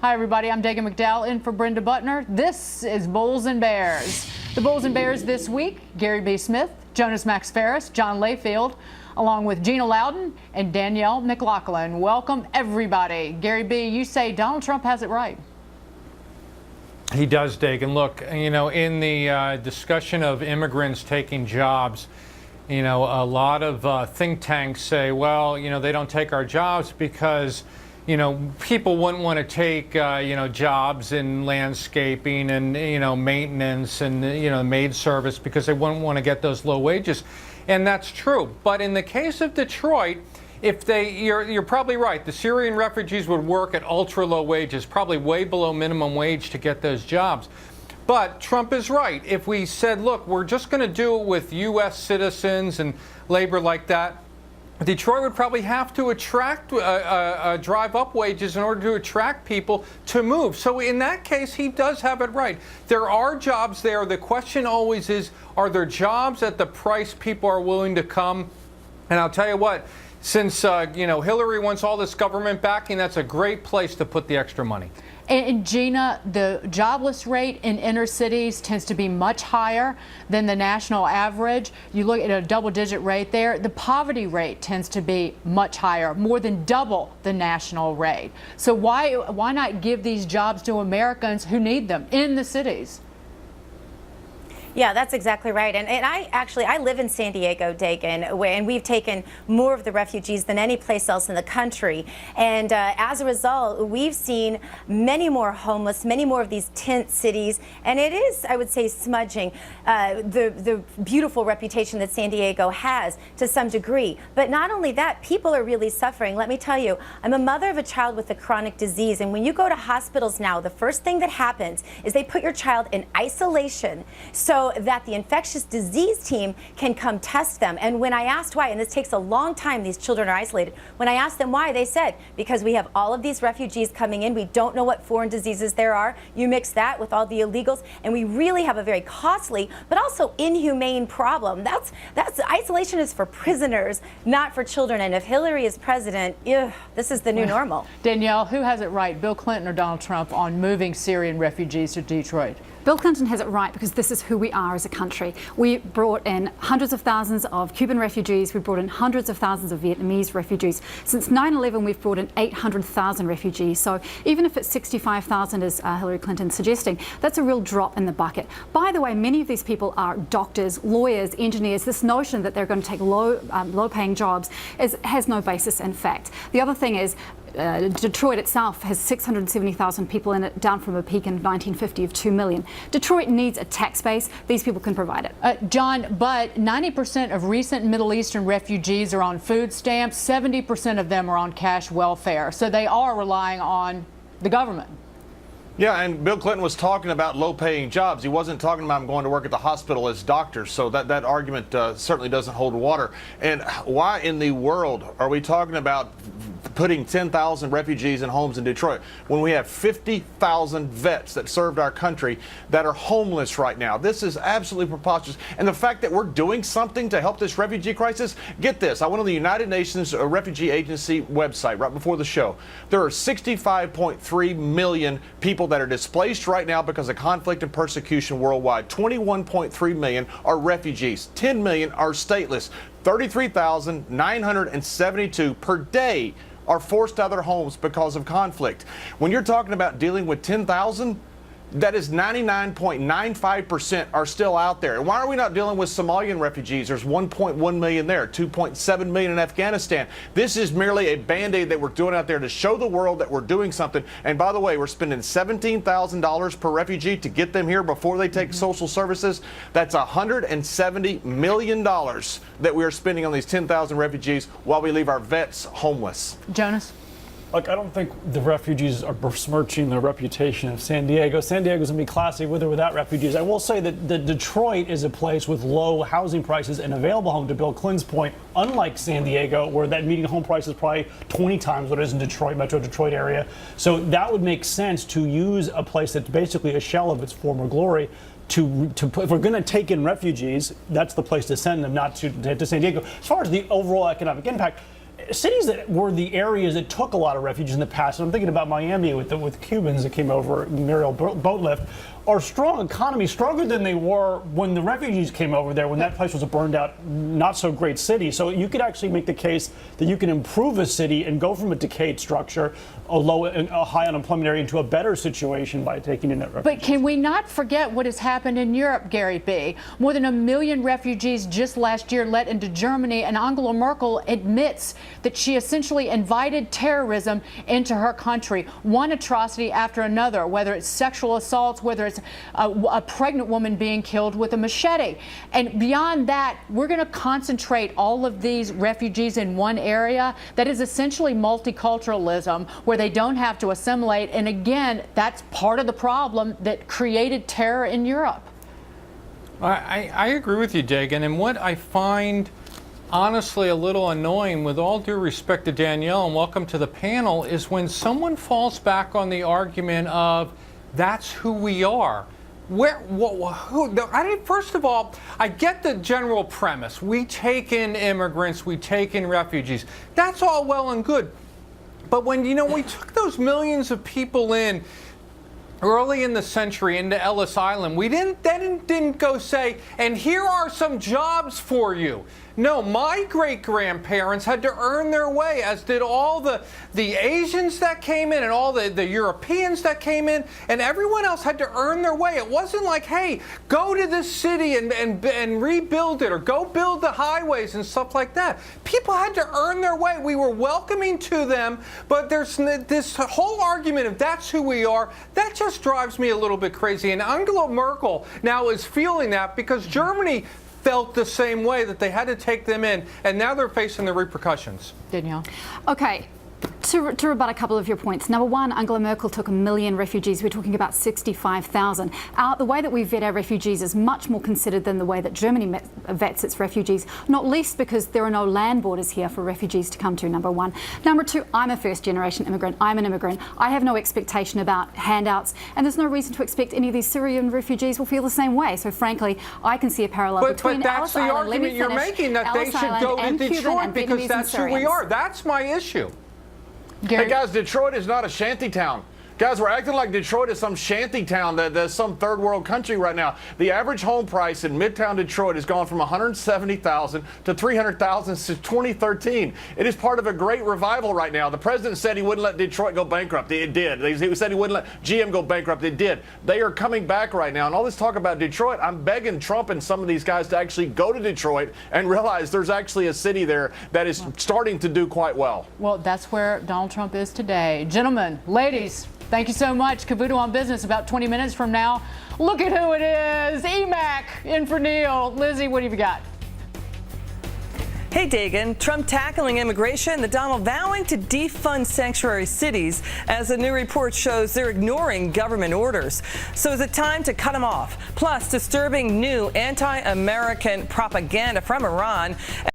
Hi, everybody. I'm Dagan McDowell in for Brenda Butner. This is Bulls and Bears. The Bulls and Bears this week, Gary B. Smith, Jonas Max Ferris, John Layfield, along with Gina Loudon and Danielle McLaughlin. Welcome, everybody. Gary B., you say Donald Trump has it right. He does, Dagan. Look, in the discussion of immigrants taking jobs, a lot of think tanks say, well, they don't take our jobs because, people wouldn't want to take, jobs in landscaping and, maintenance and, maid service because they wouldn't want to get those low wages. And that's true. But in the case of Detroit, you're probably right. The Syrian refugees would work at ultra low wages, probably way below minimum wage to get those jobs. But Trump is right. If we said, look, we're just going to do it with U.S. citizens and labor like that, Detroit would probably have to attract, drive up wages in order to attract people to move. So in that case, he does have it right. There are jobs there. The question always is, are there jobs at the price people are willing to come? And I'll tell you what, since, Hillary wants all this government backing, that's a great place to put the extra money. And Gina, the jobless rate in inner cities tends to be much higher than the national average. You look at a double-digit rate there. The poverty rate tends to be much higher, more than double the national rate. So why not give these jobs to Americans who need them in the cities? Yeah, that's exactly right. And I live in San Diego, Dagan, and we've taken more of the refugees than any place else in the country. And as a result, we've seen many more homeless, many more of these tent cities. And it is, I would say, smudging the beautiful reputation that San Diego has to some degree. But not only that, people are really suffering. Let me tell you, I'm a mother of a child with a chronic disease. And when you go to hospitals now, the first thing that happens is they put your child in isolation so that the infectious disease team can come test them. And when I asked why, and this takes a long time, these children are isolated, when I asked them why, they said, because we have all of these refugees coming in, we don't know what foreign diseases there are, you mix that with all the illegals, and we really have a very costly but also inhumane problem. That's isolation is for prisoners, not for children. And if Hillary is president, this is the new normal. Danielle, who has it right, Bill Clinton or Donald Trump, on moving Syrian refugees to Detroit? Bill Clinton has it right because this is who we are as a country. We brought in hundreds of thousands of Cuban refugees. We brought in hundreds of thousands of Vietnamese refugees. Since 9/11, we've brought in 800,000 refugees. So even if it's 65,000, as Hillary Clinton's suggesting, that's a real drop in the bucket. By the way, many of these people are doctors, lawyers, engineers. This notion that they're going to take low-paying jobs has no basis in fact. The other thing is, Detroit itself has 670,000 people in it, down from a peak in 1950 of 2 million. Detroit needs a tax base. These people can provide it. John, but 90% of recent Middle Eastern refugees are on food stamps. 70% of them are on cash welfare. So they are relying on the government. Yeah, and Bill Clinton was talking about low-paying jobs. He wasn't talking about I'm going to work at the hospital as doctors. So that argument certainly doesn't hold water. And why in the world are we talking about putting 10,000 refugees in homes in Detroit when we have 50,000 vets that served our country that are homeless right now? This is absolutely preposterous. And the fact that we're doing something to help this refugee crisis, get this. I went on the United Nations Refugee Agency website right before the show. There are 65.3 million people that are displaced right now because of conflict and persecution worldwide. 21.3 million are refugees. 10 million are stateless. 33,972 per day are forced out of their homes because of conflict. When you're talking about dealing with 10,000, that is 99.95% are still out there. And why are we not dealing with Somalian refugees? There's 1.1 million there, 2.7 million in Afghanistan. This is merely a Band-Aid that we're doing out there to show the world that we're doing something. And by the way, we're spending $17,000 per refugee to get them here before they take social services. That's $170 million that we are spending on these 10,000 refugees while we leave our vets homeless. Jonas? Look, I don't think the refugees are besmirching the reputation of San Diego. San Diego's going to be classy with or without refugees. I will say that Detroit is a place with low housing prices and available home, to Bill Clinton's point, unlike San Diego, where that median home price is probably 20 times what it is in Detroit, Metro Detroit area. So that would make sense to use a place that's basically a shell of its former glory to if we're going to take in refugees, that's the place to send them, not to San Diego. As far as the overall economic impact, cities that were the areas that took a lot of refugees in the past, and I'm thinking about Miami with Cubans that came over, Muriel boat lift, are strong economies, stronger than they were when the refugees came over there, when that place was a burned out, not so great city. So you could actually make the case that you can improve a city and go from a decayed structure, a high unemployment area, into a better situation by taking in that refugee. But can we not forget what has happened in Europe, Gary B? More than 1 million refugees just last year let into Germany, and Angela Merkel admits that she essentially invited terrorism into her country. One atrocity after another, whether it's sexual assaults, whether it's a pregnant woman being killed with a machete. And beyond that, we're going to concentrate all of these refugees in one area that is essentially multiculturalism, where they don't have to assimilate. And again, that's part of the problem that created terror in Europe. I agree with you, Dagan. And what I find honestly a little annoying, with all due respect to Danielle, and welcome to the panel, is when someone falls back on the argument of that's who we are. First of all, I get the general premise. We take in immigrants, we take in refugees. That's all well and good. But when, we took those millions of people in early in the century into Ellis Island, we didn't go say, and here are some jobs for you. No, my great-grandparents had to earn their way, as did all the Asians that came in and all the Europeans that came in, and everyone else had to earn their way. It wasn't like, hey, go to this city and rebuild it, or go build the highways and stuff like that. People had to earn their way. We were welcoming to them, but there's this whole argument of that's who we are. That just drives me a little bit crazy. And Angela Merkel now is feeling that because Germany felt the same way, that they had to take them in, and now they're facing the repercussions. Danielle. Okay. To rebut a couple of your points. Number one, Angela Merkel took 1 million refugees. We're talking about 65,000. The way that we vet our refugees is much more considered than the way that Germany vets its refugees, not least because there are no land borders here for refugees to come to, number one. Number two, I'm a first-generation immigrant. I'm an immigrant. I have no expectation about handouts, and there's no reason to expect any of these Syrian refugees will feel the same way. So frankly, I can see a parallel between But that's Ellis the Island, argument you're making, that they should go to Detroit because that's who we are. That's my issue. Gary. Hey guys, Detroit is not a shanty town. Guys, we're acting like Detroit is some shanty town, that's some third world country right now. The average home price in Midtown Detroit has gone from $170,000 to $300,000 since 2013. It is part of a great revival right now. The president said he wouldn't let Detroit go bankrupt. It did. He said he wouldn't let GM go bankrupt. It did. They are coming back right now. And all this talk about Detroit, I'm begging Trump and some of these guys to actually go to Detroit and realize there's actually a city there that is starting to do quite well. Well, that's where Donald Trump is today. Gentlemen, ladies, thank you so much. Cavuto on Business about 20 minutes from now. Look at who it is. EMAC in for Neil. Lizzie, what have you got? Hey, Dagan. Trump tackling immigration, the Donald vowing to defund sanctuary cities, as a new report shows they're ignoring government orders. So is it time to cut them off? Plus, disturbing new anti-American propaganda from Iran.